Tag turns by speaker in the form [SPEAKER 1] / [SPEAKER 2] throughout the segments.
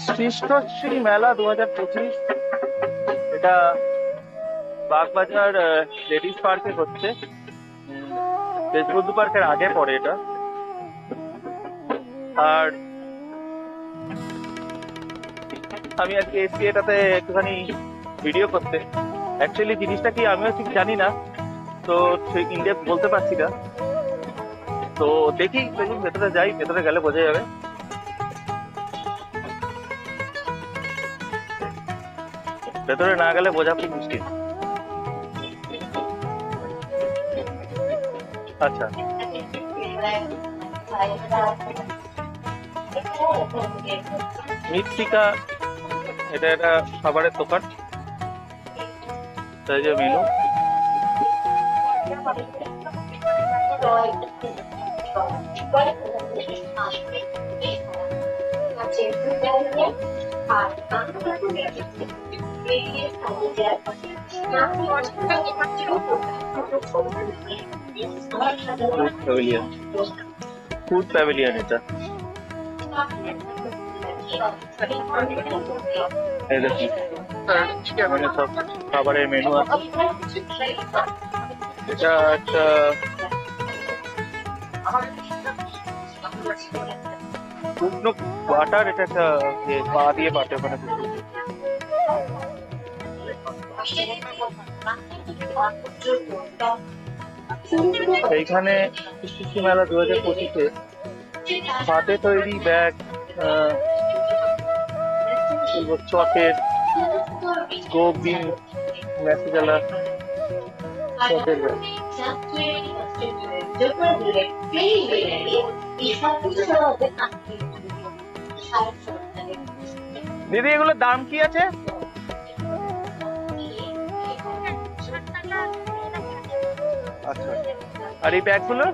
[SPEAKER 1] সৃষ্টশ্রী মেলা 2025, এটা বাগবাজার লেডিস পার্কে হচ্ছে। দেশবন্ধু পার্কের আগে পড়ে এটা। আর আমি আজকে এসছি এটাতে একটুখানি ভিডিও করতে। অ্যাকচুয়ালি জিনিসটা কি আমিও ঠিক জানি না, তো ঠিক ইনডেপথ বলতে পারছি না। তো দেখি, দেখুন ভেতরে যাই, ভেতরে গেলে বোঝা যাবে। ভেতরে না গেলে বোঝা খুব মুশকিল। আচ্ছা, মৃত্তিকা, এটা একটা খাবারের দোকান। এই যে মেনু, ফুড প্যাভিলিয়ন এটা। এই দেখুন, এখানে সব খাবারের মেনু আছে। এটা একটা শুকনো বাটার, এটা একটা পা দিয়ে বাটে ওখানে। এইখানে সৃষ্টি মেলা 2025-এ হাতে তৈরি ব্যাগ, চটের গোবিন মেসেজালা চটের ব্যাগ। দিদি, এগুলোর দাম কি আছে? আচ্ছা, আর এই ব্যাগগুলো?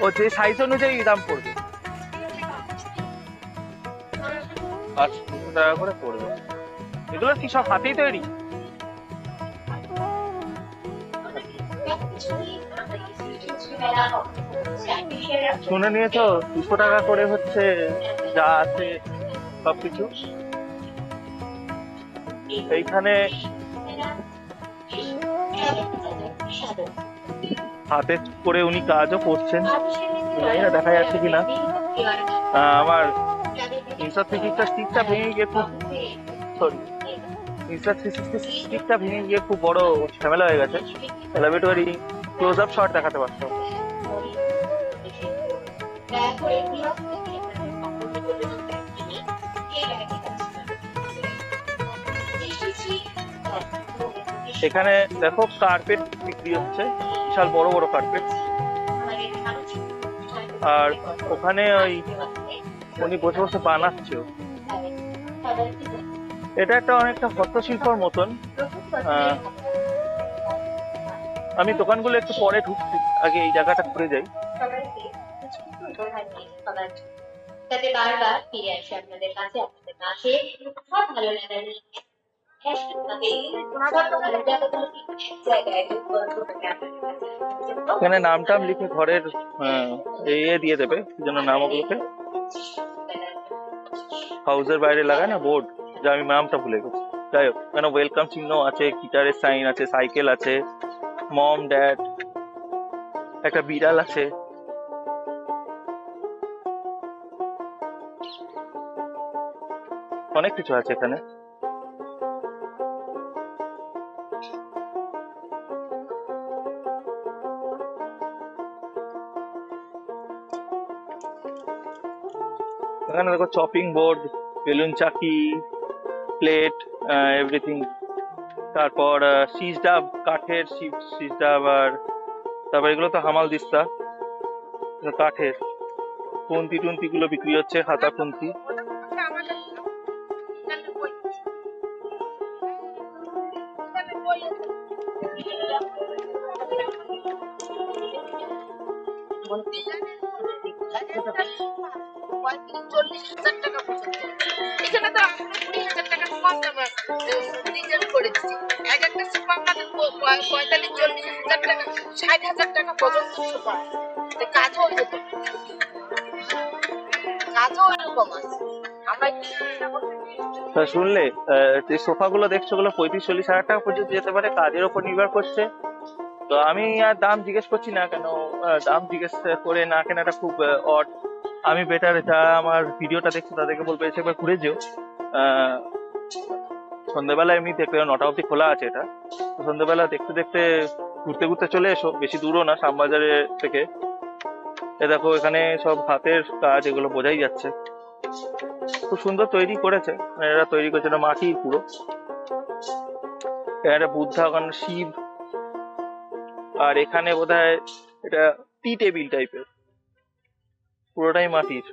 [SPEAKER 1] ও যে সাইজ অনুযায়ী দাম পড়বে। আচ্ছা, 200 টাকা করে পড়বে। এগুলো কি সব হাতেই তৈরি? শুনে নিয়েছো 200 টাকা করে হচ্ছে যা আছে সবকিছু। এইখানে হাতে করে উনি কাজও করছেন, দেখা যাচ্ছে কিনা। আমার ইনস্টা360 স্টিকটা ভেঙে গিয়ে খুব স্টিকটা ভেঙে গিয়ে খুব বড় ঝামেলা হয়ে গেছে। তাহলে আমি একটু ক্লোজ আপ শট দেখাতে পারতাম। এখানে দেখো কার্পেট বিক্রি হচ্ছে, বিশাল বড় বড় কার্পেট। আর ওখানে ওই উনি বসে বসে বানাচ্ছে। এটা একটা অনেকটা হস্তশিল্পর মতন। আমি দোকানগুলো একটু পরে ঢুকছি, আগে এই জায়গাটা ঘুরে যাই। যাতে বারবার ফিরে আসে আপনাদের কাছে, আপনাদের কাছে সব ভালো লাগা নিয়ে। এখানে নাম টাম লিখে ঘরের দিয়ে দেবে, কি যেন নাম ওগুলোকে, হাউসের বাইরে লাগায় না বোর্ড, যা আমি নামটা ভুলে গেছি। যাই হোক, এখানে ওয়েলকাম চিহ্ন আছে, গিটারের সাইন আছে, সাইকেল আছে, মম ড্যাড, একটা বিড়াল আছে। অনেক কিছু আছে এখানে। এখানে দেখো চপিং বোর্ড, বেলুন চাকি, প্লেট, এভরিথিং। তারপর শীষ ডাব, কাঠের শীষ ডাব। আর তারপর এগুলো তো হামাল দিস্তা, কাঠের খুন্তি টুন্তি গুলো বিক্রি হচ্ছে, হাতা খুন্তি।
[SPEAKER 2] 35-40 হাজার টাকা পর্যন্ত। এখানে তো আমরা 20,000 টাকা কম দামে রিজার্ভ করে দিচ্ছি। এক একটা সোফা 45-40 হাজার টাকা, 60,000 টাকা পর্যন্ত সোফা। কাজও ওইরকম, কাজও ওইরকম আছে। আমরা
[SPEAKER 1] শুনলে যে সোফা গুলো দেখছো ওগুলো 35-40 হাজার টাকা পর্যন্ত যেতে পারে, কাজের উপর নির্ভর করছে। তো আমি আর দাম জিজ্ঞেস করছি না, কেন দাম জিজ্ঞেস করে না কেনাটা খুব অড। আমি বেটার যারা আমার ভিডিওটা দেখছো তাদেরকে বলবো এসে একবার ঘুরে যেও। সন্ধ্যেবেলা এমনি দেখবে 9টা অবধি খোলা আছে এটা, তো সন্ধ্যেবেলা দেখতে দেখতে ঘুরতে ঘুরতে চলে এসো, বেশি দূরও না শ্যামবাজারের থেকে। এ দেখো এখানে সব হাতের কাজ, এগুলো বোঝাই যাচ্ছে। খুব সুন্দর তৈরি করেছে, মানে এরা তৈরি করেছে, এটা মাটির পুরো। এটা বুদ্ধা, ওখানে শিব, আর এখানে বোধহয় এটা টি টেবিল টাইপের, পুরোটাই মাটির।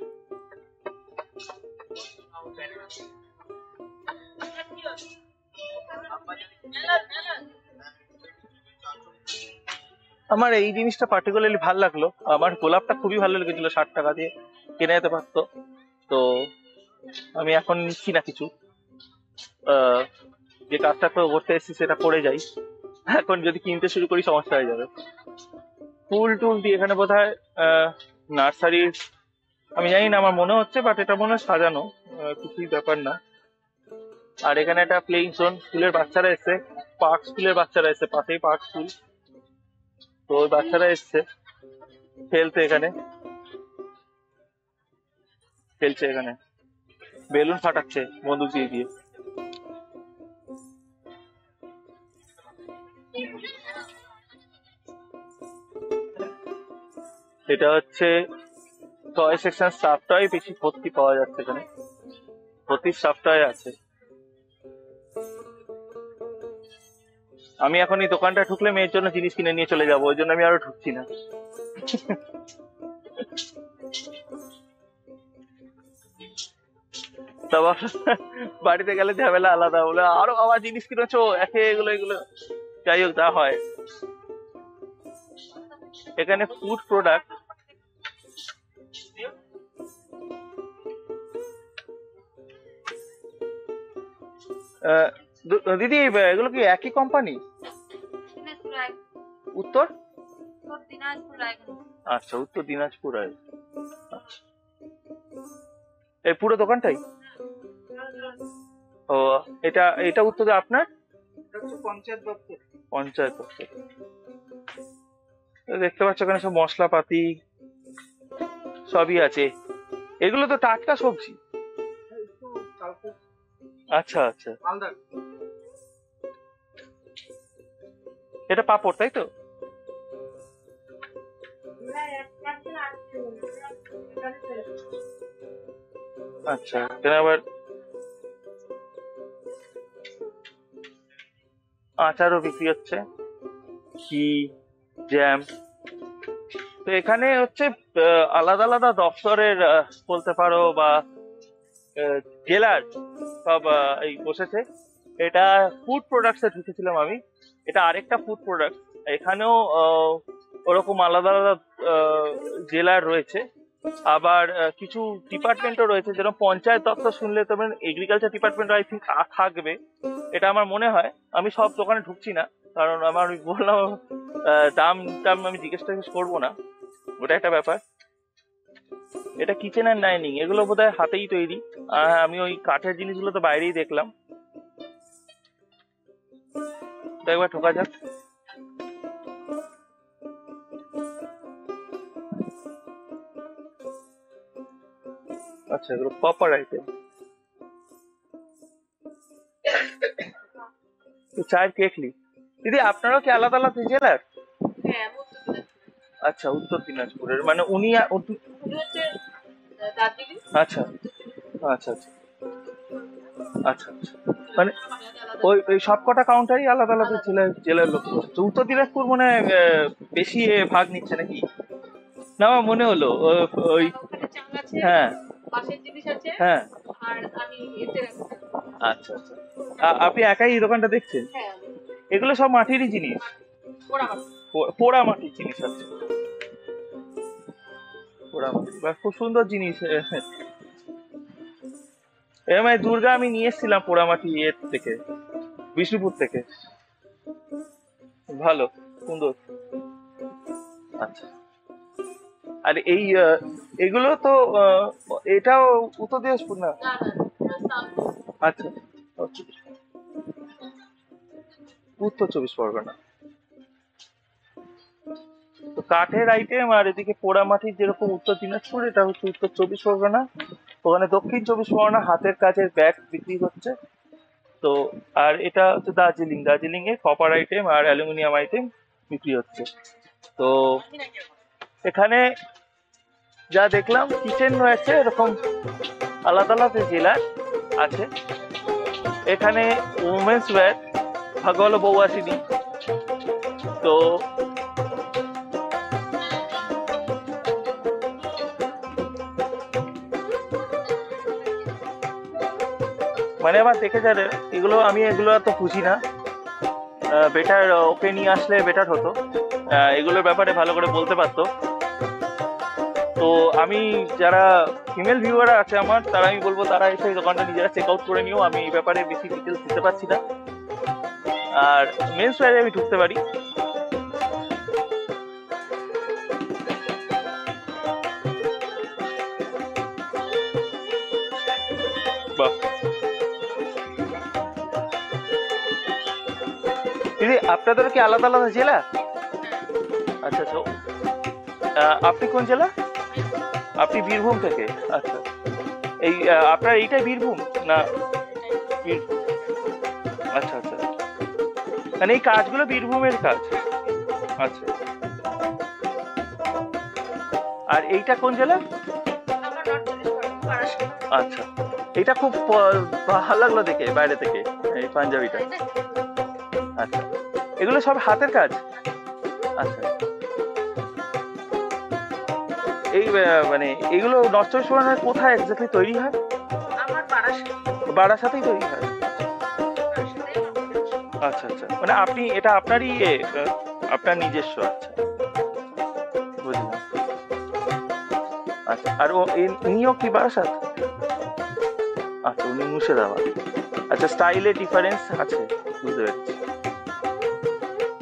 [SPEAKER 1] আমার এই জিনিসটা পার্টিকুলারলি ভালো লাগলো, আমার গোলাপটা খুবই ভালো লেগেছিল, 60 টাকা দিয়ে কিনে যেতে পারতো। তো আমি এখন নিচ্ছি না কিছু, যে কাজটা করতে এসেছি সেটা করে যাই। এখন যদি কিনতে শুরু করি সমস্যা হয়ে যাবে। ফুল টুল দিয়ে এখানে বোধহয় নার্সারির, আমি জানি না, আমার মনে হচ্ছে, বাট এটা মনে হয় সাজানো, কিছুই ব্যাপার না। আর এখানে একটা প্লেইং জোন, স্কুলের বাচ্চারা এসছে, পার্ক স্কুলের বাচ্চারা এসছে, পাশেই পার্ক স্কুল, তো ওই বাচ্চারা এসছে খেলতে, এখানে খেলছে, এখানে বেলুন ফাটাচ্ছে বন্দুক দিয়ে দিয়ে। এটা হচ্ছে টয় সেকশন, স্টাফ টয় বেশি ভর্তি পাওয়া যাচ্ছে এখানে, ভর্তি স্টাফ টয় আছে। আমি এখন এই দোকানটা ঢুকলে মেয়ের জন্য জিনিস কিনে নিয়ে চলে যাবো, ওই জন্য আমি আরো ঢুকছি না। তারপর বাড়িতে গেলে ঝামেলা আলাদা, বলে আরো আবার জিনিস কিনেছো একে, এগুলো এগুলো, যাই হোক তা হয়। এখানে ফুড প্রোডাক্ট, দিদি এগুলো কি একই কোম্পানি? উত্তর, আচ্ছা উত্তর দিনাজপুর। আচ্ছা, এই পুরো দোকানটাই? ও, এটা এটা উত্তরে আপনার? পঞ্চায়েত দপ্তর। পঞ্চায়েত দপ্তর। দেখতে পাচ্ছ এখানে সব মশলাপাতি সবই আছে। এগুলো তো টাটকা সবজি। আচ্ছা আচ্ছা, এটা পাপড় তাই তো? আচ্ছা, এখানে আবার আচারও বিক্রি হচ্ছে, ঘি, জ্যাম। তো এখানে হচ্ছে আলাদা আলাদা দপ্তরের বলতে পারো বা জেলার সব এই বসেছে। এটা ফুড প্রোডাক্টস এ ঢুকেছিলাম আমি, এটা আরেকটা ফুড প্রোডাক্ট। এখানেও ওরকম আলাদা আলাদা জেলার রয়েছে, আবার কিছু ডিপার্টমেন্টও রয়েছে, যেরকম পঞ্চায়েত দপ্তর শুনলে তবে এগ্রিকালচার ডিপার্টমেন্ট আই থিঙ্ক থাকবে, এটা আমার মনে হয়। আমি সব দোকানে ঢুকছি না, কারণ আমার বললাম দাম টাম আমি জিজ্ঞেস করবো না, ওটা একটা ব্যাপার। এটা কিচেন অ্যান্ড ডাইনিং, এগুলো বোধহয় হাতেই তৈরি। আমি ওই কাঠের জিনিসগুলো তো বাইরেই দেখলাম, তো একবার ঢোকা যাক। আচ্ছা, এগুলো কপার আইটেম। চায়ের কেটলি। দিদি আপনারাও কি আলাদা আলাদা জেলার? আচ্ছা, উত্তর দিনাজপুরের, মানে উনি আচ্ছা আচ্ছা আচ্ছা আচ্ছা আচ্ছা, মানে ওই ওই সবকটা কাউন্টারই আলাদা আলাদা জেলার জেলার লোক বসে। তো উত্তর দিনাজপুর মনে হয় বেশি ভাগ নিচ্ছে নাকি? না আমার মনে হলো ওই, হ্যাঁ হ্যাঁ, আচ্ছা আচ্ছা। আপনি একাই এই দোকানটা দেখছেন? এগুলো সব মাটিরই জিনিস, পোড়া মাটির জিনিস আছে। পোড়ামাটি বা খুব সুন্দর জিনিস। এরকম দুর্গা আমি নিয়ে এসেছিলাম পোড়ামাটি এর থেকে, বিষ্ণুপুর থেকে। ভালো, সুন্দর। আচ্ছা, আর এই এগুলো তো এটাও উত্তর দিনাজপুর না? আচ্ছা, উত্তর চব্বিশ পরগনা। তো কাঠের আইটেম আর এদিকে পোড়ামাটির যেরকম উত্তর দিনাজপুর, এটা হচ্ছে উত্তর চব্বিশ পরগনা। ওখানে দক্ষিণ চব্বিশ পরগনা হাতের কাজের ব্যাগ বিক্রি হচ্ছে। তো আর এটা হচ্ছে দার্জিলিং, দার্জিলিং এ কপার আইটেম আর অ্যালুমিনিয়াম আইটেম বিক্রি হচ্ছে। তো এখানে যা দেখলাম কিচেন রয়েছে এরকম আলাদা আলাদা জেলার আছে। এখানে উমেন্স ওয়্যার, ভাগ্য ভালো বউ আসেনি। তো মানে আবার দেখে যাবে এগুলো, আমি এগুলো তো বুঝি না, বেটার ওকে নিয়ে আসলে বেটার হতো, এগুলোর ব্যাপারে ভালো করে বলতে পারতো। তো আমি যারা ফিমেল ভিউয়ার আছে আমার, তারা আমি বলবো তারা এসে এই দোকানটা নিজেরা চেক আউট করে নিও, আমি এই ব্যাপারে বেশি ডিটেলস দিতে পারছি না। আর মেন্স ওয়্যারে আমি ঢুকতে পারি। বাহ, দিদি আপনাদের কি আলাদা আলাদা জেলা? আচ্ছা আচ্ছা, আপনি কোন জেলা? আপনি বীরভূম থেকে? আচ্ছা, এই আপনার এইটাই বীরভূম না? আচ্ছা আচ্ছা, মানে এই কাজগুলো বীরভূমের কাজ? আচ্ছা, আর এইটা কোন জেলা? আচ্ছা, এটা খুব ভালো লাগলো দেখে বাইরে থেকে, এই পাঞ্জাবিটা। আচ্ছা, এগুলো সব হাতের কাজ? আচ্ছা, এই মানে এগুলো নর্থ চব্বিশ পরগনার কোথায় এক্স্যাক্টলি তৈরি হয়? বারাসাতেই তৈরি হয়? আচ্ছা আচ্ছা, মানে আপনি এটা আপনারই আপনার নিজস্ব? আচ্ছা, বুঝলাম। আচ্ছা, আর উনিও কি বারাসাত? আচ্ছা, উনি মুর্শিদাবাদ। আচ্ছা, স্টাইলে ডিফারেন্স আছে, বুঝতে পেরেছি।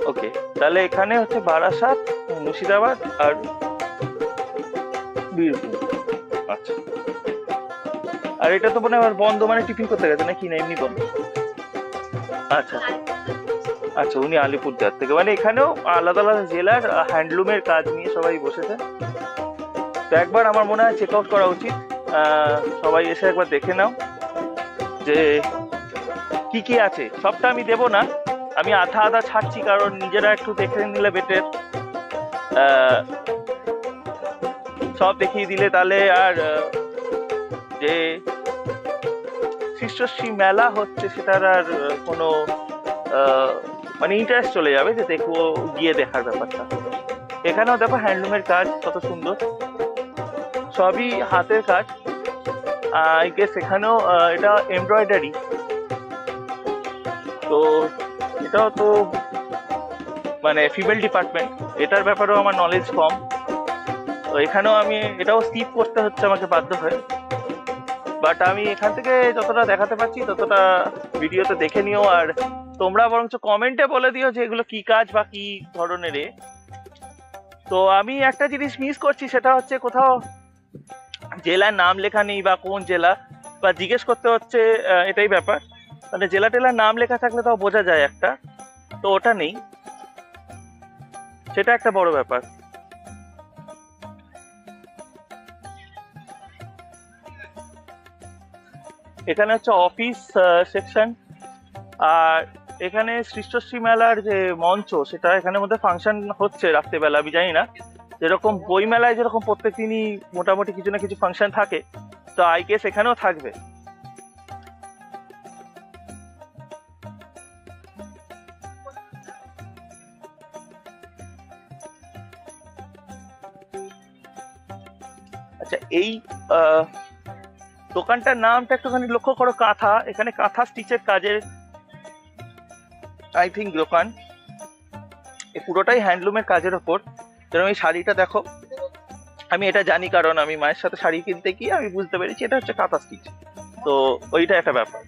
[SPEAKER 1] ওকে, তাহলে এখানে হচ্ছে বারাসাত, মুর্শিদাবাদ আর বীরভূম। আচ্ছা, আর এটা তো মনে হয় বন্ধ, মানে টিফিন করতে গেছে নাকি না এমনি বন্ধ? আচ্ছা আচ্ছা, উনি আলিপুরদুয়ার থেকে, মানে এখানেও আলাদা আলাদা জেলার হ্যান্ডলুমের কাজ নিয়ে সবাই বসেছে। তো একবার আমার মনে হয় চেক আউট করা উচিত, সবাই এসে একবার দেখে নাও যে কি কি আছে। সবটা আমি দেবো না, আমি আধা আধা ছাড়ছি, কারণ নিজেরা একটু দেখে নিলে বেটার। সব দেখিয়ে দিলে তাহলে আর যে শিষ্যশ্রী মেলা হচ্ছে সেটার আর কোনো মানে ইন্টারেস্ট চলে যাবে, যে দেখবো গিয়ে দেখার ব্যাপারটা। এখানেও দেখো হ্যান্ডলুমের কাজ কত সুন্দর, সবই হাতের কাজ। আই গেস এখানেও এটা এমব্রয়ডারি, তো এটাও তো মানে ফিমেল ডিপার্টমেন্ট, এটার ব্যাপারেও আমার নলেজ কম। তো এখানেও আমি এটাও স্কিপ করতে হচ্ছে আমাকে বাধ্য হয়ে, বাট আমি এখান থেকে যতটা দেখাতে পারছি ততটা ভিডিওতে দেখে নিও। আর তোমরা বরঞ্চ কমেন্টে বলে দিও যে এগুলো কি কাজ বা কি ধরনের। তো আমি একটা জিনিস মিস করছি, সেটা হচ্ছে কোথাও জেলার নাম লেখা নেই, বা কোন জেলা বা জিজ্ঞেস করতে হচ্ছে, এটাই ব্যাপার। মানে জেলা টেলার নাম লেখা থাকলে তাও বোঝা যায় একটা, তো ওটা নেই, সেটা একটা বড় ব্যাপার। এখানে হচ্ছে অফিস সেকশন, আর এখানে সৃষ্টশ্রী মেলার যে মঞ্চ, সেটা এখানের মধ্যে ফাংশন হচ্ছে রাত্রেবেলা। আমি জানি না, যেরকম বই মেলায় যেরকম প্রত্যেক দিনই মোটামুটি কিছু না কিছু ফাংশন থাকে, তো আই গেস এখানেও থাকবে। আচ্ছা, এই দোকানটার নামটা একটুখানি লক্ষ্য করো, কাঁথা। এখানে কাঁথা স্টিচের কাজের আই থিঙ্ক দোকান, পুরোটাই হ্যান্ডলুমের কাজের ওপর। যেরকম এই শাড়িটা দেখো, আমি এটা জানি কারণ আমি মায়ের সাথে শাড়ি কিনতে গিয়ে আমি বুঝতে পেরেছি এটা হচ্ছে কাঁথা স্টিচ। তো ওইটা একটা ব্যাপার।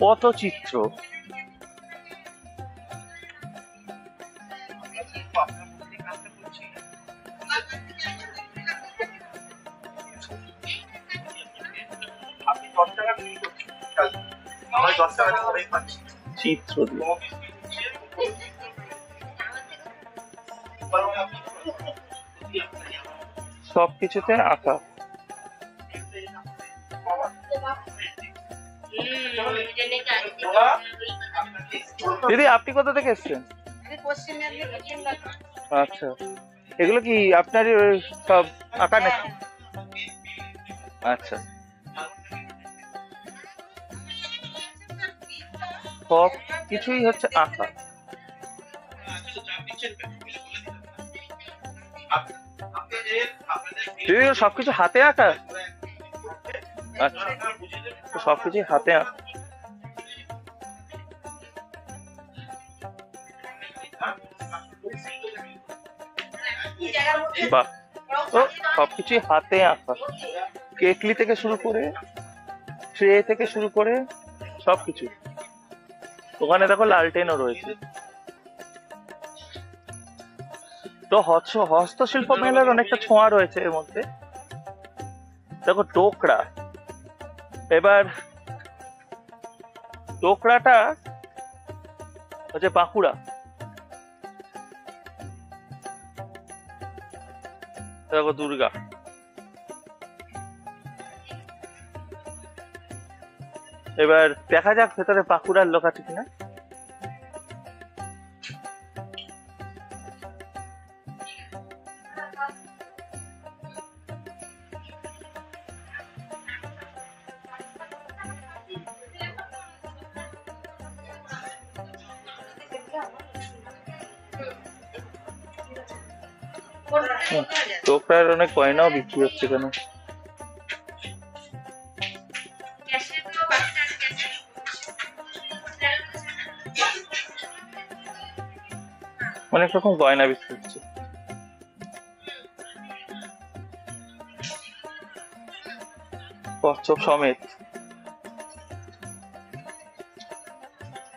[SPEAKER 1] পটচিত্র, চিত্র দিয়ে সবকিছুতে আঁকা। দিদি আপনি কোথা থেকে এসছেন? আচ্ছা, এগুলো কি আপনার সব আঁকা নাকি? আচ্ছা, সব কিছুই হচ্ছে আঁকা। দিদি সবকিছু হাতে আঁকা? আচ্ছা, সবকিছুই হাতে আঁকা। বাহ, তো সবকিছুই হাতে আঁকা, কেটলি থেকে শুরু করে ট্রে থেকে শুরু করে সবকিছু। ওখানে দেখো লালটেনও রয়েছে। তো হস্তশিল্প মেলার অনেকটা ছোঁয়া রয়েছে এর মধ্যে। দেখো ডোকরা, এবার ডোকরাটা হচ্ছে বাঁকুড়া। দেখো দুর্গা, এবার দেখা যাক ভেতরে বাঁকুড়ার লোক আছে কিনা। টোকরার অনেক গয়নাও বিক্রি হচ্ছে কেন। অনেক রকম গয়না বিক্রি হচ্ছে। কচ্ছপ সমেত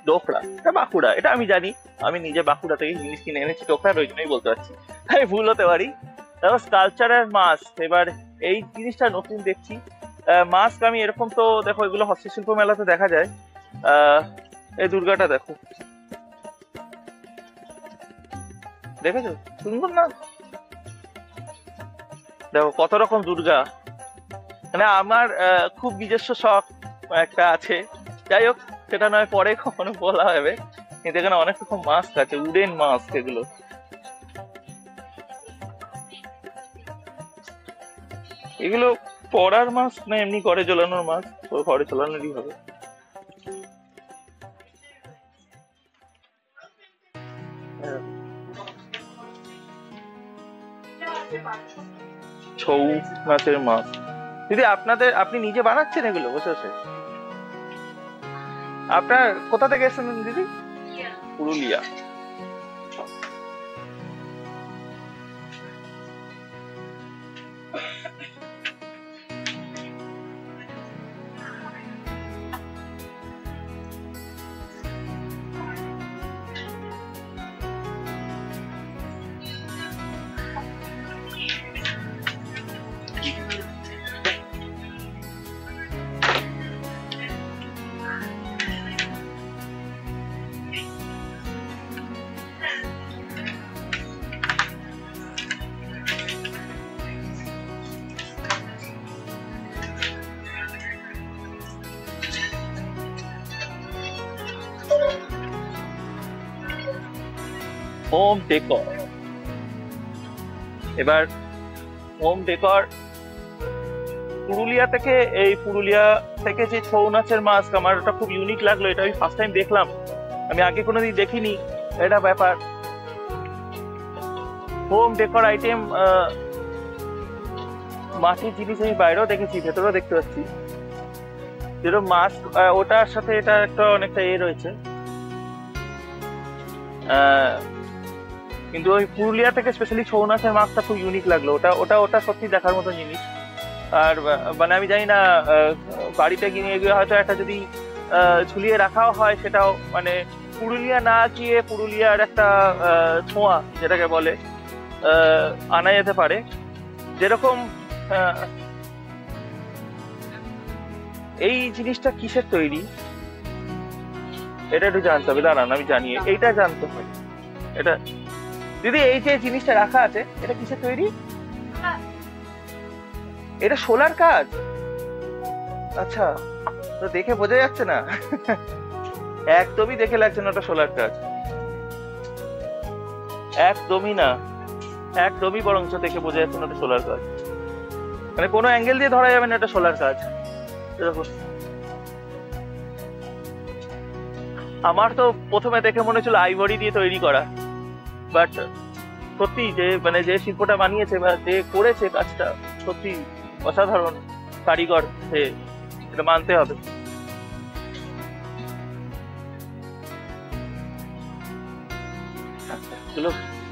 [SPEAKER 1] ডোকরা, এটা বাঁকুড়া, এটা আমি জানি। আমি নিজে বাঁকুড়া থেকে জিনিস কিনে এনেছি ডোকরার, ওই জন্যই বলতে পারছি। আমি ভুল হতে পারি। দেখো স্কালচারের মাস্ক, এবার এই জিনিসটা নতুন দেখছি। মাস্ক আমি এরকম তো দেখো এগুলো হস্তশিল্প মেলাতে দেখা যায়। এই দুর্গাটা দেখো, দেখেছো সুন্দর না? দেখো কত রকম দুর্গা। মানে আমার খুব নিজস্ব শখ একটা আছে, যাই হোক সেটা নয় পরে কখনো বলা হবে। কিন্তু এখানে অনেক রকম মাস্ক আছে, উডেন মাস্ক। এগুলো এগুলো পরার মাস্ক না এমনি ঘরে জ্বলানোর মাস্ক? ঘরে জ্বলানোরই হবে। ছৌ নাচের মাস্ক। দিদি আপনি নিজে বানাচ্ছেন এগুলো বসে বসে? আপনার কোথা থেকে এসেছেন দিদি? পুরুলিয়া। হোম ডেকর, এবার হোম ডেকর পুরুলিয়া থেকে। এই পুরুলিয়া থেকে যে ছৌ নাচের মাস্ক, আমার ওটা খুব ইউনিক লাগলো। এটা আমি ফার্স্ট টাইম দেখলাম, আমি আগে কোনোদিন দেখিনি। এটা ব্যাপার হোম ডেকর আইটেম, মাটির জিনিস আমি বাইরেও দেখেছি, ভেতরেও দেখতে পাচ্ছি। যেরকম মাস্ক, ওটার সাথে এটা একটা অনেকটা রয়েছে। কিন্তু ওই পুরুলিয়া থেকে স্পেশালি ছৌ নাচের মাস্কটা খুব ইউনিক লাগলো। ওটা ওটা ওটা সত্যি দেখার মতো জিনিস। আর মানে আমি জানি না, বাড়িতে গিয়ে গিয়ে হয়তো একটা যদি ঝুলিয়ে রাখাও হয়, সেটাও মানে পুরুলিয়া না গিয়ে পুরুলিয়ার একটা ছোঁয়া যেটাকে বলে আনা যেতে পারে। যেরকম এই জিনিসটা কিসের তৈরি এটা একটু জানতে হবে। দাঁড়ান আমি জানি, এইটা জানতে হবে। এটা দিদি, এই যে জিনিসটা রাখা আছে এটা কিসের তৈরি? এটা সোলার কাজ? আচ্ছা, তো দেখে বোঝা যাচ্ছে না। একদমই দেখে লাগছে না ওটা সোলার কাজ, একদমই না, একদমই বরঞ্চ দেখে বোঝা যাচ্ছে না ওটা সোলার কাজ। মানে কোনো অ্যাঙ্গেল দিয়ে ধরা যাবে না এটা সোলার কাজ। দেখো, আমার তো প্রথমে দেখে মনে হচ্ছিল আইভরি দিয়ে তৈরি করা, বাট সত্যি যে মানে যে শিল্পটা বানিয়েছে বা যে করেছে কাজটা সত্যি অসাধারণ কারিগর, সে এটা মানতে হবে। এগুলো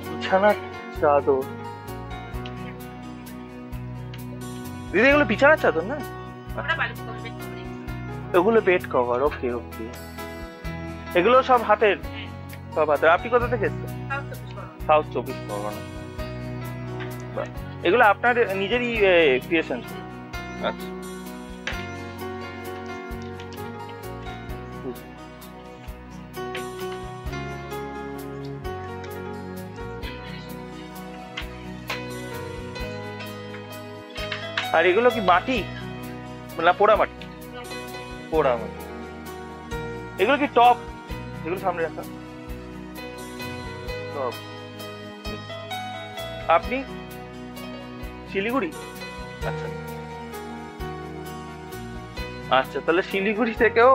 [SPEAKER 1] বিছানার চাদর দিদি, এগুলো বিছানার চাদর না? এগুলো বেড কভার। ওকে ওকে, এগুলো সব হাতের, সব হাতের। আপনি কোথা থেকে এসেছেন? সাউথ 24 পরগনা। এগুলো আপনার নিজেরই ক্রিয়েশন? আচ্ছা, আর এগুলো কি মাটি না পোড়া মাটি? পোড়া মাটি। এগুলো কি টপ? এগুলো সামনে রাখা টপ। আপনি শিলিগুড়ি? আচ্ছা আচ্ছা, তাহলে শিলিগুড়ি থেকেও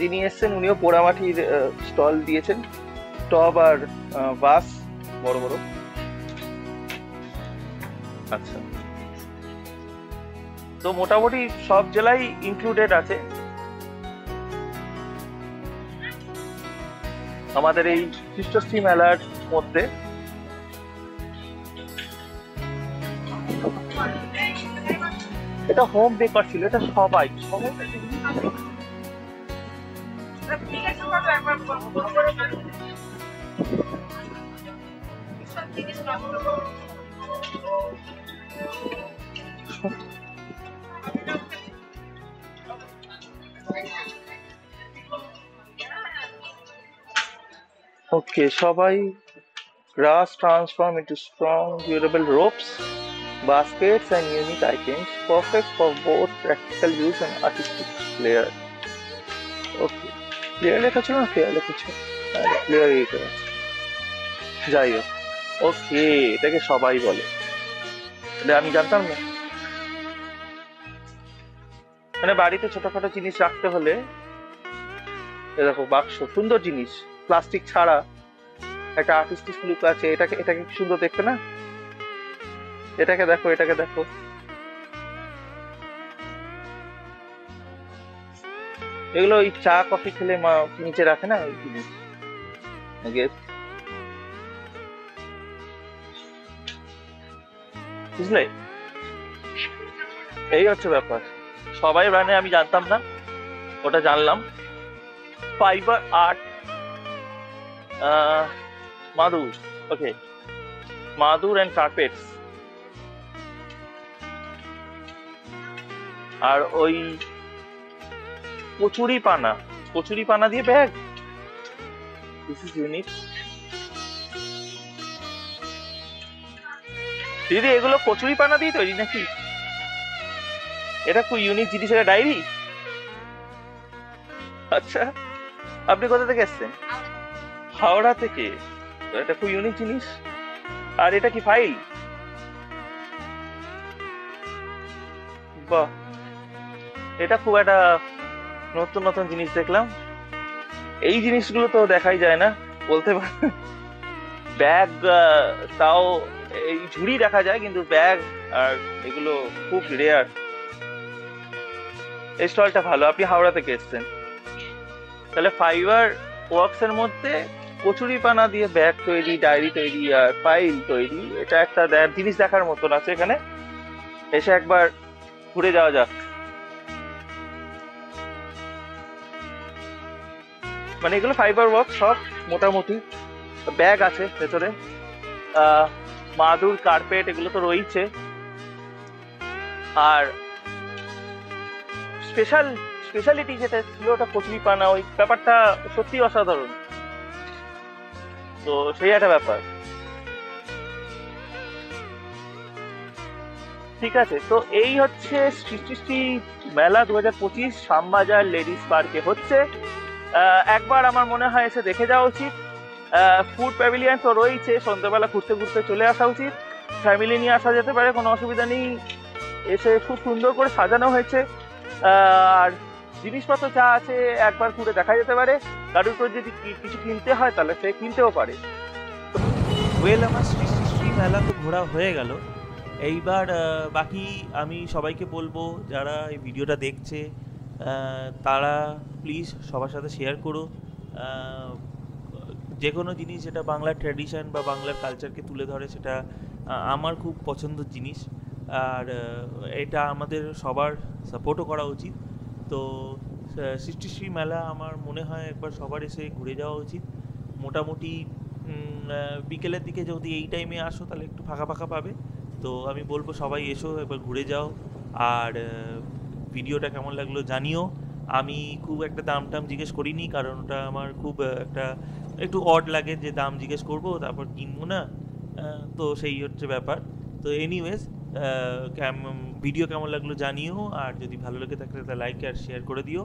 [SPEAKER 1] যিনি এসছেন উনিও পোড়ামাটির স্টল দিয়েছেন, টব আর বাস বড় বড়। আচ্ছা, তো মোটামুটি সব জেলায় ইনক্লুডেড আছে আমাদের এই সৃষ্টশ্রী মেলার মধ্যে। এটা হোম বেকার ছিল, এটা সবাই ওকে। সবাই grass transform into strong durable ropes, baskets and unique items, perfect for both practical use and artistic flair. Okay, flair লেখা ছিল না? ফ্লেয়ার লেখা ছিল, ফ্লেয়ার এই করে। যাই হোক, ওকে, এটাকে সবাই বলে, এটা আমি জানতাম না। মানে বাড়িতে ছোটখাটো জিনিস রাখতে হলে, দেখো বাক্স, সুন্দর জিনিস, প্লাস্টিক ছাড়া একটা আর্টিস্টিক লুক আছে। এটাকে এটাকে সুন্দর দেখতে না? এটাকে দেখো, এটাকে দেখো, এগুলো ওই চা কফি খেলে নিচে রাখে না ওই জিনিস, বুঝলে? এই হচ্ছে ব্যাপার। সবাই মানে আমি জানতাম না, ওটা জানলাম। ফাইবার আর্ট, মাদুর। ওকে, মাদুর এন্ড কার্পেটস। আর ওই কচুরি পানা দিয়ে ব্যাগ। This is unique. দিদি, এগুলো কচুরি পানা দিয়ে তৈরি নাকি? এটা খুব ইউনিক জিনিস। এটা ডায়েরি? আচ্ছা, আপনি কোথা থেকে এসছেন? হাওড়া থেকে। এটা খুব ইউনিক জিনিস। আর এটা কি ফাইল? বাহ, এটা খুব একটা নতুন নতুন জিনিস দেখলাম। এই জিনিসগুলো তো দেখাই যায় না বলতে পারে। ব্যাগ তাও এই ঝুড়ি দেখা যায়, কিন্তু ব্যাগ আর এগুলো খুব রেয়ার। এই স্টলটা ভালো। আপনি হাওড়া থেকে এসছেন, তাহলে ফাইবার ওয়ার্কস এর মধ্যে কচুরিপানা দিয়ে ব্যাগ তৈরি, ডায়েরি তৈরি আর ফাইল তৈরি, এটা একটা জিনিস দেখার মতন আছে এখানে। এসে একবার ঘুরে যাওয়া যাক। মানে এগুলো ফাইবার ওয়ার্ক সব মোটামুটি। ব্যাগ আছে ভেতরে, মাদুর, কার্পেট এগুলো তো রয়েছে। আর স্পেশালিটি যেটা ছিল ওটা কচুরিপানা, ওই ব্যাপারটা সত্যি অসাধারণ। তো সেই একটা ব্যাপার। ঠিক আছে, তো এই হচ্ছে সৃষ্টি মেলা 2025 শ্যামবাজার লেডিস পার্কে হচ্ছে। একবার আমার মনে হয় এসে দেখে যাওয়া উচিত। ফুড প্যাভিলিয়ন তো রয়েছে, সন্ধ্যাবেলা ঘুরতে ঘুরতে চলে আসা উচিত। ফ্যামিলি নিয়ে আসা যেতে পারে, কোনো অসুবিধা নেই। এসে খুব সুন্দর করে সাজানো হয়েছে। আর জিনিসপত্র যা আছে একবার ঘুরে দেখা যেতে পারে। কারোর তো যদি কিছু কিনতে হয় তাহলে সে কিনতেও পারে।
[SPEAKER 3] ওয়েল, আমার সৃষ্টি মেলা তো ঘোরা হয়ে গেল। এইবার বাকি আমি সবাইকে বলবো যারা এই ভিডিওটা দেখছে তারা প্লিজ সবার সাথে শেয়ার করো। যে কোনো জিনিস যেটা বাংলার ট্র্যাডিশন বা বাংলার কালচারকে তুলে ধরে, সেটা আমার খুব পছন্দের জিনিস। আর এটা আমাদের সবার সাপোর্টও করা উচিত। তো সৃষ্টিশ্রী মেলা আমার মনে হয় একবার সবার এসে ঘুরে যাওয়া উচিত। মোটামুটি বিকেলের দিকে যদি এই টাইমে আসো তাহলে একটু ফাঁকা ফাঁকা পাবে। তো আমি বলবো সবাই এসো, একবার ঘুরে যাও। আর ভিডিওটা কেমন লাগলো জানিও। আমি খুব একটা দাম টাম জিজ্ঞেস করিনি, কারণ ওটা আমার খুব একটু অড লাগে যে দাম জিজ্ঞেস করবো তারপর কিনবো না। তো সেই হচ্ছে ব্যাপার। তো এনিওয়েজ, ভিডিও কেমন লাগলো জানিও। আর যদি ভালো লেগে থাকলে তাহলে লাইক আর শেয়ার করে দিও।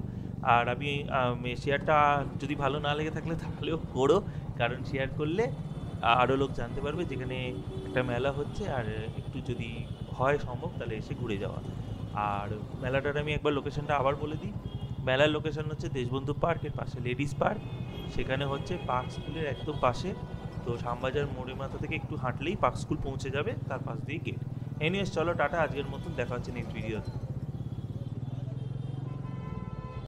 [SPEAKER 3] আর আমি শেয়ারটা যদি ভালো না লেগে থাকলে তাহলেও করো, কারণ শেয়ার করলে আরও লোক জানতে পারবে যেখানে একটা মেলা হচ্ছে। আর একটু যদি হয় সম্ভব তাহলে এসে ঘুরে যাওয়া। আর মেলাটার আমি একবার লোকেশনটা আবার বলে দিই। মেলার লোকেশন হচ্ছে দেশবন্ধু পার্কের পাশে লেডিস পার্ক, সেখানে হচ্ছে পার্ক স্কুলের একদম পাশে। তো শ্যামবাজার মোড়ের মাথা থেকে একটু হাঁটলেই পার্ক স্কুল পৌঁছে যাবে, তার পাশ দিয়ে গেট। এনিওয়েজ চলো টাটা, আজকের মতন দেখা হচ্ছে নেক্সট ভিডিওতে।